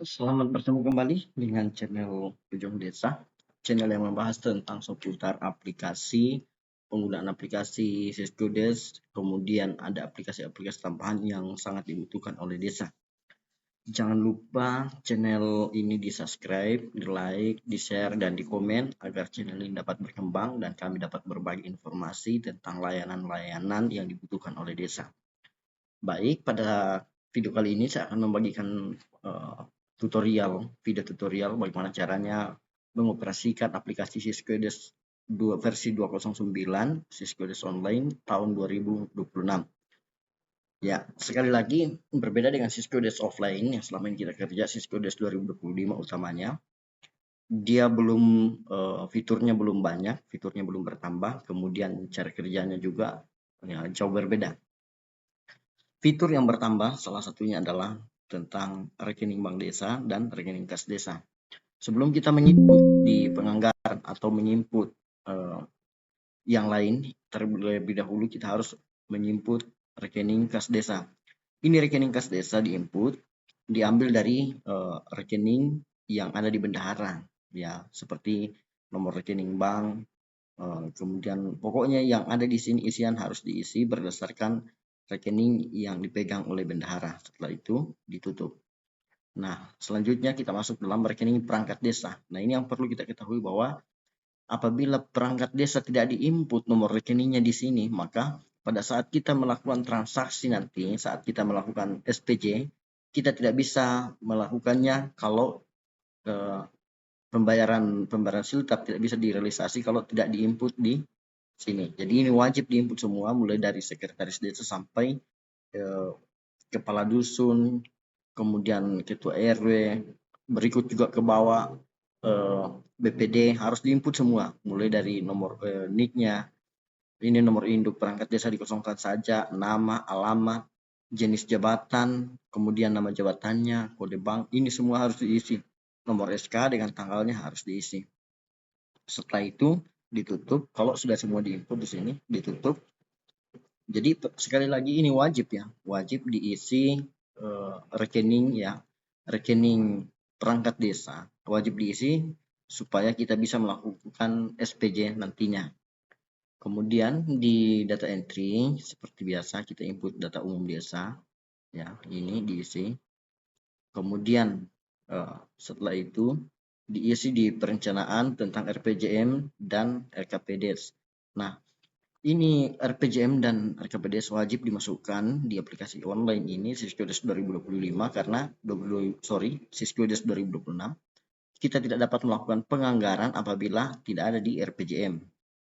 Selamat bertemu kembali dengan channel Ujung Desa, channel yang membahas tentang seputar aplikasi, penggunaan aplikasi Syscodes, kemudian ada aplikasi-aplikasi tambahan yang sangat dibutuhkan oleh desa. Jangan lupa channel ini di-subscribe, di-like, di-share, dan di-komen agar channel ini dapat berkembang dan kami dapat berbagi informasi tentang layanan-layanan yang dibutuhkan oleh desa. Baik, pada video kali ini saya akan membagikan video tutorial bagaimana caranya mengoperasikan aplikasi Syscodes versi 209 Syscodes Online tahun 2026. Ya, sekali lagi berbeda dengan Syscodes Offline yang selama ini kita kerja, Syscodes 2025 utamanya. Dia belum fiturnya belum banyak, fiturnya belum bertambah, kemudian cara kerjanya juga ya, jauh berbeda. Fitur yang bertambah salah satunya adalah tentang rekening bank desa dan rekening kas desa. Sebelum kita menginput di penganggaran atau menginput yang lain, terlebih dahulu kita harus menginput rekening kas desa. Ini rekening kas desa diinput, diambil dari rekening yang ada di bendahara, ya seperti nomor rekening bank, kemudian pokoknya yang ada di sini isian harus diisi berdasarkan rekening yang dipegang oleh bendahara. Setelah itu ditutup. Nah, selanjutnya kita masuk dalam rekening perangkat desa. Nah, ini yang perlu kita ketahui bahwa apabila perangkat desa tidak diinput nomor rekeningnya di sini, maka pada saat kita melakukan transaksi nanti, saat kita melakukan SPJ, kita tidak bisa melakukannya kalau pembayaran siltap tidak bisa direalisasi kalau tidak diinput di sini. Jadi ini wajib diinput semua, mulai dari sekretaris desa sampai kepala dusun, kemudian ketua RW, berikut juga ke bawah BPD harus diinput semua, mulai dari nomor NIK-nya, ini nomor induk perangkat desa dikosongkan saja, nama, alamat, jenis jabatan, kemudian nama jabatannya, kode bank, ini semua harus diisi. Nomor SK dengan tanggalnya harus diisi. Setelah itu ditutup, kalau sudah semua diinput di sini, ditutup. Jadi sekali lagi ini wajib ya, wajib diisi rekening ya, rekening perangkat desa, wajib diisi supaya kita bisa melakukan SPJ nantinya. Kemudian di data entry seperti biasa kita input data umum desa, ya ini diisi. Kemudian setelah itu diisi di perencanaan tentang RPJM dan RKPDes. Nah, ini RPJM dan RKPDes wajib dimasukkan di aplikasi online ini Syscodes 2025 karena Syscodes 2026 kita tidak dapat melakukan penganggaran apabila tidak ada di RPJM.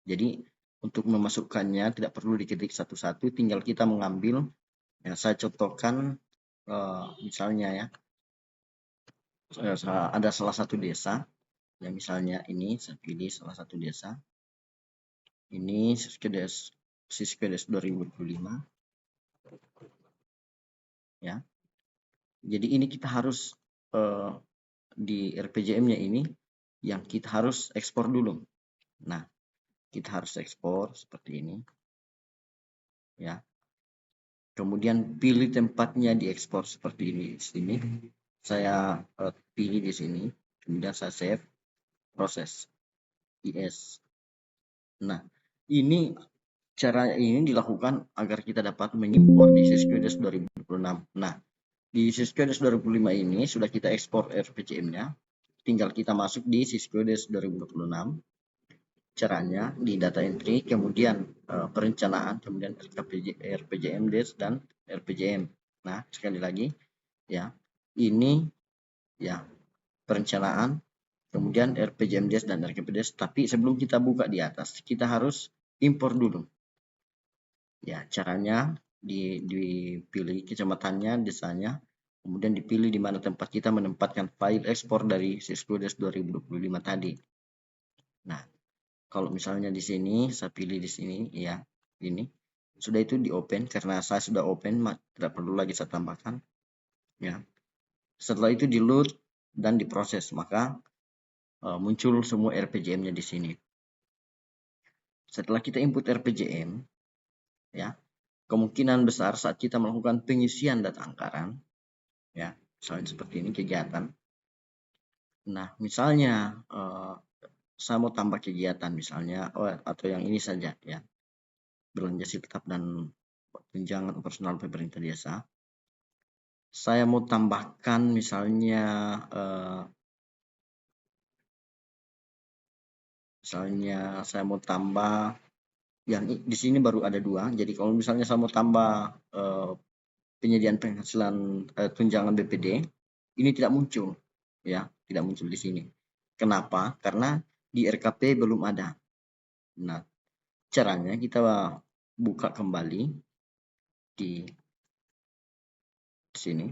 Jadi untuk memasukkannya tidak perlu diketik satu-satu, tinggal kita mengambil. Ya, saya contohkan misalnya ya, ada salah satu desa, ya misalnya ini saya pilih salah satu desa. Ini Syscodes 2025. Ya. Jadi ini kita harus di RPJM-nya ini yang kita harus ekspor dulu. Nah, kita harus ekspor seperti ini. Ya. Kemudian pilih tempatnya diekspor seperti ini di sini. Saya pilih di sini, kemudian saya save, proses IS. Nah, ini cara ini dilakukan agar kita dapat mengimpor di Syscodes 2026. Nah, di Syscodes 2025 ini sudah kita ekspor RPJM-nya, tinggal kita masuk di Syscodes 2026. Caranya di data entry, kemudian perencanaan, kemudian RPJMDes dan RPJM. Nah, sekali lagi ya, ini ya perencanaan, kemudian RPJMDes dan RKPDes. Tapi sebelum kita buka di atas, kita harus impor dulu. Ya, caranya dipilih kecamatannya, desanya, kemudian dipilih di mana tempat kita menempatkan file ekspor dari Syscodes 2025 tadi. Nah, kalau misalnya di sini saya pilih di sini ya, ini Sudah itu di open, karena saya sudah open, tidak perlu lagi saya tambahkan. Ya. Setelah itu di load dan diproses, maka muncul semua RPJM-nya di sini. Setelah kita input RPJM, ya, kemungkinan besar saat kita melakukan pengisian data anggaran, ya, misalnya seperti ini kegiatan. Nah, misalnya saya mau tambah kegiatan misalnya, atau yang ini saja ya, belanja tetap dan tunjangan operasional pemerintah desa. Saya mau tambahkan misalnya saya mau tambah yang di sini baru ada 2. Jadi kalau misalnya saya mau tambah penyediaan penghasilan tunjangan BPD, ini tidak muncul, ya, tidak muncul di sini. Kenapa? Karena di RKP belum ada. Nah, caranya kita buka kembali di sini,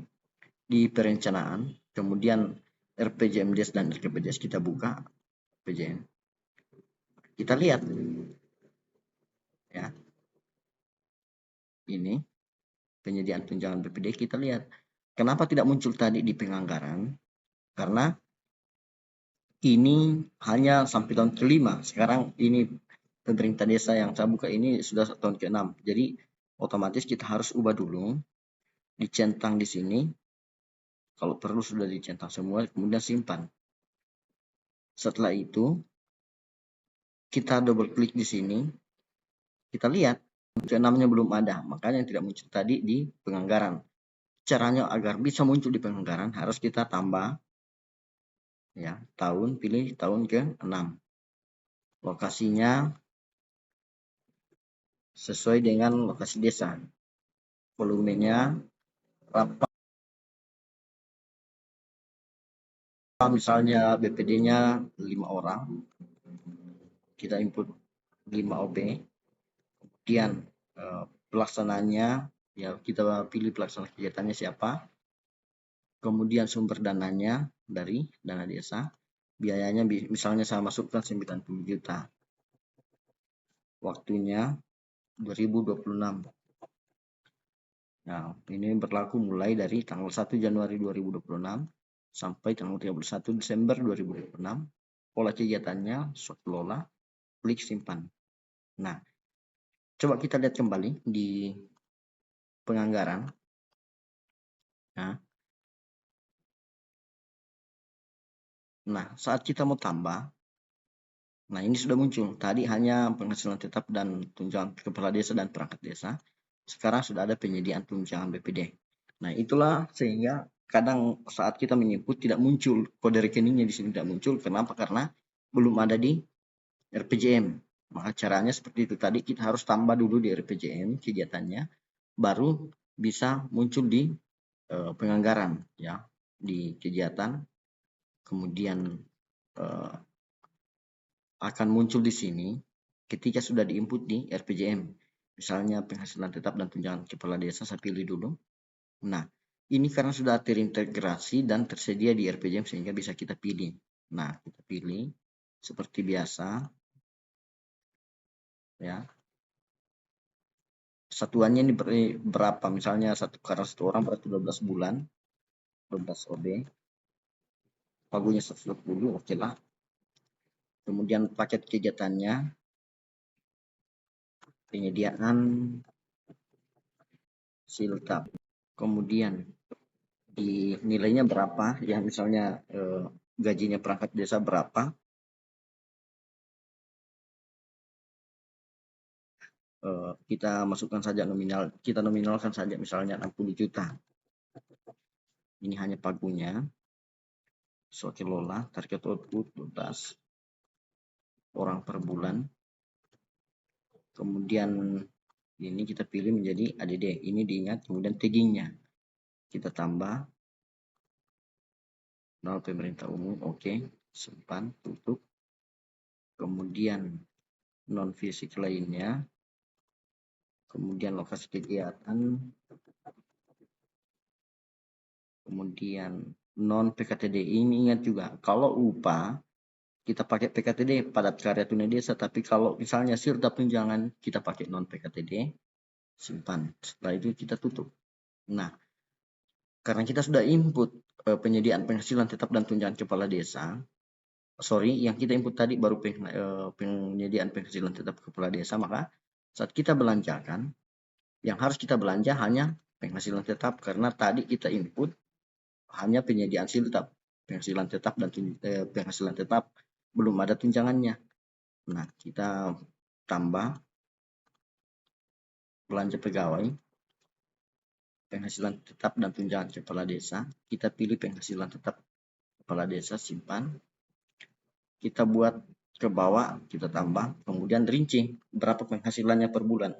di perencanaan, kemudian RPJMDes dan RKPDes kita buka RPJM. Kita lihat, ya, ini penyediaan tunjangan BPD, kita lihat. Kenapa tidak muncul tadi di penganggaran? Karena ini hanya sampai tahun ke-5. Sekarang ini pemerintah desa yang saya buka ini sudah tahun ke-6. Jadi otomatis kita harus ubah dulu, dicentang di sini. Kalau perlu sudah dicentang semua, kemudian simpan. Setelah itu kita double klik di sini, kita lihat ke-6-nya belum ada, makanya tidak muncul tadi di penganggaran. Caranya agar bisa muncul di penganggaran harus kita tambah, ya, tahun, pilih tahun ke-6. Lokasinya sesuai dengan lokasi desa. Volumenya berapa, misalnya BPD-nya 5 orang, kita input 5 OB. Kemudian pelaksananya, ya, kita pilih pelaksana kegiatannya siapa. Kemudian sumber dananya dari dana desa. Biayanya misalnya saya masukkan 90 juta. Waktunya 2026. Nah, ini berlaku mulai dari tanggal 1 Januari 2026 sampai tanggal 31 Desember 2026. Pola kegiatannya swot kelola, klik simpan. Nah, coba kita lihat kembali di penganggaran. Nah, saat kita mau tambah, nah ini sudah muncul. Tadi hanya penghasilan tetap dan tunjangan kepala desa dan perangkat desa. Sekarang sudah ada penyediaan tunjangan BPD. Nah, itulah sehingga kadang saat kita menyebut tidak muncul kode rekeningnya di sini, tidak muncul. Kenapa? Karena belum ada di RPJM. Maka caranya seperti itu tadi, kita harus tambah dulu di RPJM kegiatannya, baru bisa muncul di penganggaran, ya, di kegiatan. Kemudian akan muncul di sini ketika sudah diinput di RPJM. Misalnya penghasilan tetap dan tunjangan kepala desa, saya pilih dulu. Nah, ini karena sudah terintegrasi dan tersedia di RPJM sehingga bisa kita pilih. Nah, kita pilih seperti biasa, ya. Satuannya ini berapa? Misalnya karena satu orang berarti 12 bulan, 12 OB. Pagunya 120, oke lah. Kemudian paket kegiatannya, penyediaan siltap. Kemudian di nilainya berapa, ya, misalnya gajinya perangkat desa berapa, kita masukkan saja nominal, kita nominalkan saja misalnya 60 juta. Ini hanya pagunya, swot kelola, target output 12 orang per bulan. Kemudian ini kita pilih menjadi ADD, ini diingat. Kemudian taggingnya kita tambah 0 pemerintah umum, oke, simpan, tutup. Kemudian non fisik lainnya, kemudian lokasi kegiatan, kemudian non PKTD. Ini ingat juga, kalau upah kita pakai PKTD padat karya tunai desa, tapi kalau misalnya sirtap tunjangan kita pakai non PKTD. simpan. Setelah itu kita tutup. Nah, karena kita sudah input penyediaan penghasilan tetap dan tunjangan kepala desa, yang kita input tadi baru penyediaan penghasilan tetap kepala desa, maka saat kita belanjakan, yang harus kita belanja hanya penghasilan tetap, karena tadi kita input hanya penyediaan siltap, penghasilan tetap dan penghasilan tetap, belum ada tunjangannya. Nah, kita tambah belanja pegawai, penghasilan tetap dan tunjangan kepala desa. Kita pilih penghasilan tetap kepala desa, simpan. Kita buat ke bawah, kita tambah, kemudian rinci berapa penghasilannya per bulan.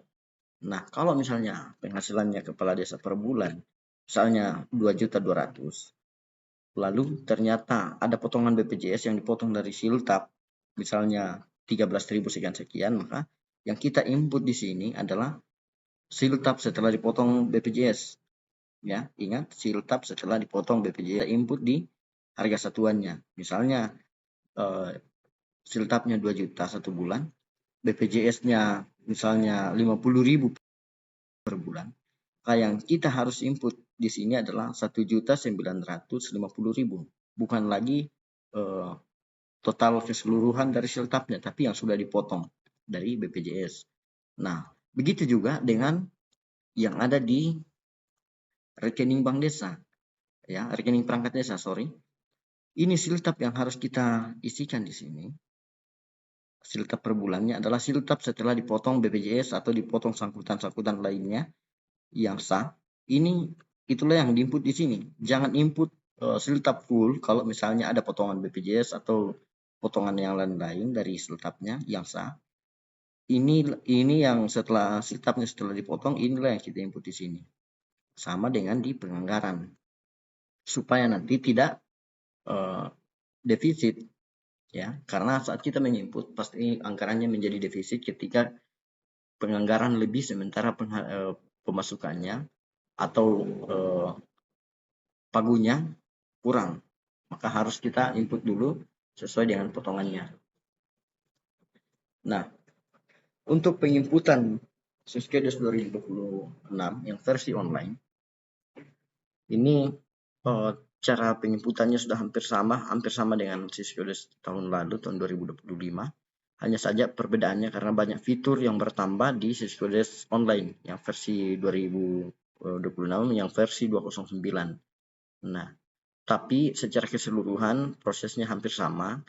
Nah, kalau misalnya penghasilannya kepala desa per bulan, misalnya 2.200.000, lalu ternyata ada potongan BPJS yang dipotong dari siltap, misalnya 13.000 sekian-sekian, maka yang kita input di sini adalah siltap setelah dipotong BPJS. Ya, ingat siltap setelah dipotong BPJS, input di harga satuannya. Misalnya siltapnya 2 juta satu bulan, BPJS-nya misalnya 50.000 per bulan. Maka yang kita harus input di sini adalah 1.950.000, bukan lagi total keseluruhan dari siltapnya, tapi yang sudah dipotong dari BPJS. Nah, begitu juga dengan yang ada di rekening bank desa, ya, rekening perangkat desa, Ini siltap yang harus kita isikan di sini. Siltap per bulannya adalah siltap setelah dipotong BPJS atau dipotong sangkutan-sangkutan lainnya yang sah. Itulah yang diinput di sini. Jangan input siltap full kalau misalnya ada potongan BPJS atau potongan yang lain-lain dari siltapnya yang sah. Ini yang setelah siltapnya setelah dipotong, inilah yang kita input di sini. Sama dengan di penganggaran. Supaya nanti tidak defisit, ya, karena saat kita menginput pasti anggarannya menjadi defisit ketika penganggaran lebih sementara pemasukannya atau pagunya kurang, maka harus kita input dulu sesuai dengan potongannya. Nah, untuk penginputan Siskedes 2026 yang versi online, ini cara penginputannya sudah hampir sama dengan Siskedes tahun lalu, tahun 2025. Hanya saja perbedaannya karena banyak fitur yang bertambah di Siskedes online yang versi 2026 yang versi 209. Nah, tapi secara keseluruhan prosesnya hampir sama.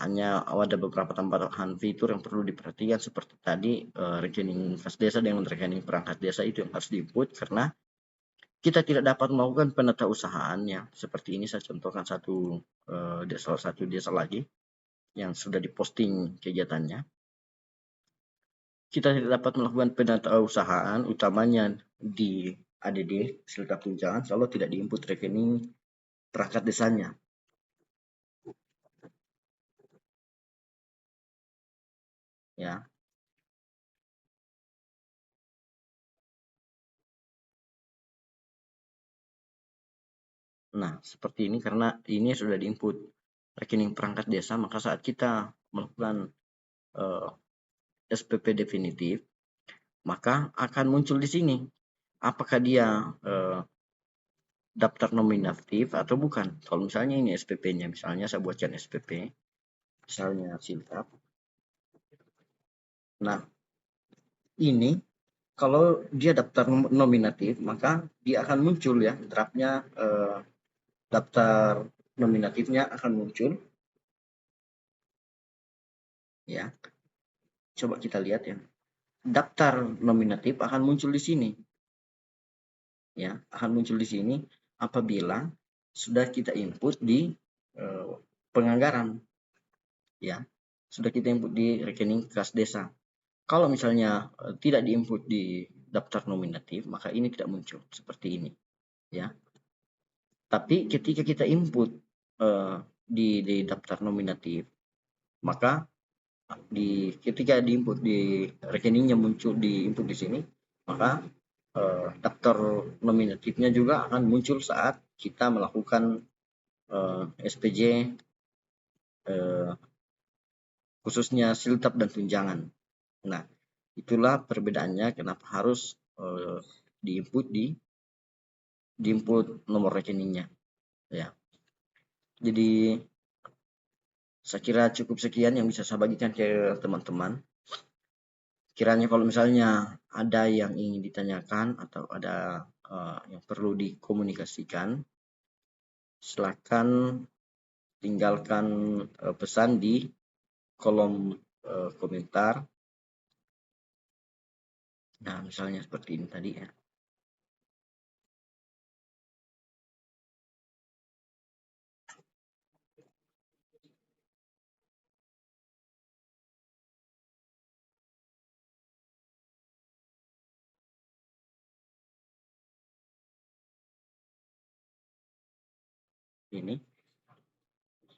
Hanya ada beberapa tambahan fitur yang perlu diperhatikan seperti tadi rekening kas desa dengan rekening perangkat desa itu yang harus diinput karena kita tidak dapat melakukan penatausahaannya. Seperti ini saya contohkan salah satu desa lagi yang sudah diposting kegiatannya. Kita tidak dapat melakukan penatausahaan utamanya di ADD siltap tunjangan kalau tidak diinput rekening perangkat desanya. Ya. Nah, seperti ini karena ini sudah diinput rekening perangkat desa, maka saat kita melakukan SPP definitif, maka akan muncul di sini apakah dia daftar nominatif atau bukan. Kalau misalnya ini SPP-nya, misalnya saya buatkan SPP, misalnya siltap. Nah, ini kalau dia daftar nominatif, maka dia akan muncul ya, draftnya daftar nominatifnya akan muncul. Ya, coba kita lihat ya. Daftar nominatif akan muncul di sini. Ya, akan muncul di sini apabila sudah kita input di penganggaran. Ya, sudah kita input di rekening kas desa. Kalau misalnya tidak diinput di daftar nominatif, maka ini tidak muncul seperti ini. Ya. Tapi ketika kita input di daftar nominatif, maka ketika diinput di rekeningnya muncul diinput di sini, maka daftar nominatifnya juga akan muncul saat kita melakukan SPJ khususnya siltap dan tunjangan. Nah, itulah perbedaannya kenapa harus diinput nomor rekeningnya ya. Jadi saya kira cukup sekian yang bisa saya bagikan ke teman-teman. Kiranya kalau misalnya ada yang ingin ditanyakan atau ada yang perlu dikomunikasikan, silakan tinggalkan pesan di kolom komentar. Nah, misalnya seperti ini tadi ya. Ini.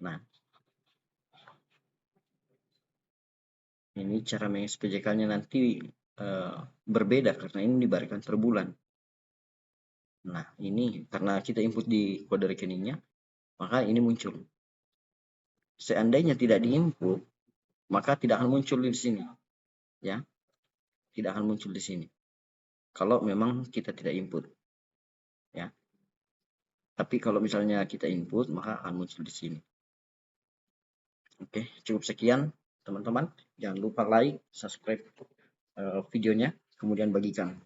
Nah, ini cara meng-SPJK-nya nanti berbeda karena ini diberikan per bulan. Nah, ini karena kita input di kode rekeningnya, maka ini muncul. Seandainya tidak diinput, maka tidak akan muncul di sini. Ya. Tidak akan muncul di sini. Kalau memang kita tidak input. Ya. Tapi kalau misalnya kita input, maka akan muncul di sini. Oke, cukup sekian teman-teman. Jangan lupa like, subscribe videonya, kemudian bagikan.